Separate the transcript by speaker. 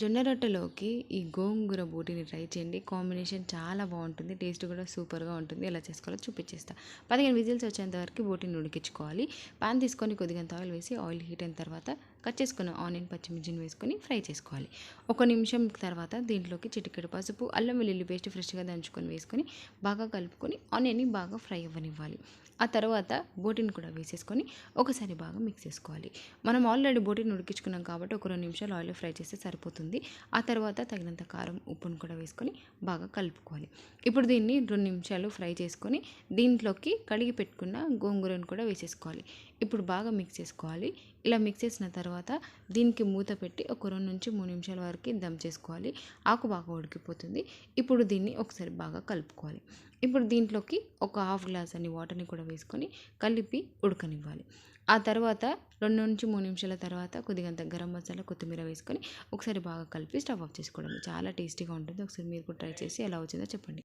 Speaker 1: జొన్న రొట్టెలోకి ఈ గోంగూర బోటిని ట్రై చేయండి. కాంబినేషన్ చాలా బాగుంటుంది. టేస్ట్ కూడా సూపర్గా ఉంటుంది. ఎలా చేసుకోవాలో చూపించేస్తా. 15 విజిల్స్ వచ్చేంత వరకు బోటిని ఉడికించుకోవాలి. పాన్ తీసుకొని కొద్దిగంత ఆయిల్ వేసి ఆయిల్ హీట్ అయిన తర్వాత కట్ చేసుకున్న ఆనియన్ పచ్చిమిర్చిని వేసుకొని ఫ్రై చేసుకోవాలి. ఒక నిమిషం తర్వాత దీంట్లోకి చిటికెడు పసుపు, అల్లం వెల్లుల్లి పేస్ట్ ఫ్రెష్గా దంచుకొని వేసుకొని బాగా కలుపుకొని ఆనియన్ని బాగా ఫ్రై అవ్వనివ్వాలి. ఆ తర్వాత బోటిని కూడా వేసేసుకొని ఒకసారి బాగా మిక్స్ చేసుకోవాలి. మనం ఆల్రెడీ బోటిని ఉడికించుకున్నాం కాబట్టి ఒక 2 నిమిషాలు ఆయిల్లో ఫ్రై చేస్తే సరిపోతుంది. ఆ తర్వాత తగినంత కారం, ఉప్పును కూడా వేసుకొని బాగా కలుపుకోవాలి. ఇప్పుడు దీన్ని 2 నిమిషాలు ఫ్రై చేసుకొని దీంట్లోకి కడిగి పెట్టుకున్న గోంగూరను కూడా వేసేసుకోవాలి. ఇప్పుడు బాగా మిక్స్ చేసుకోవాలి. ఇలా మిక్స్ చేసిన తర్వాత దీనికి మూత పెట్టి ఒక 2 నుంచి 3 నిమిషాల వరకు దమ్ చేసుకోవాలి. ఆకు బాగా ఉడికిపోతుంది. ఇప్పుడు దీన్ని ఒకసారి బాగా కలుపుకోవాలి. ఇప్పుడు దీంట్లోకి ఒక హాఫ్ గ్లాస్ అన్ని వాటర్ని కూడా వేసుకొని కలిపి ఉడకనివ్వాలి. ఆ తర్వాత 2 నుంచి 3 నిమిషాల తర్వాత కొద్దిగంత గరం మసాలా, కొత్తిమీర వేసుకొని ఒకసారి బాగా కలిపి స్టవ్ ఆఫ్ చేసుకోవడం. చాలా టేస్టీగా ఉంటుంది. ఒకసారి మీరు కూడా ట్రై చేసి ఎలా వచ్చిందో చెప్పండి.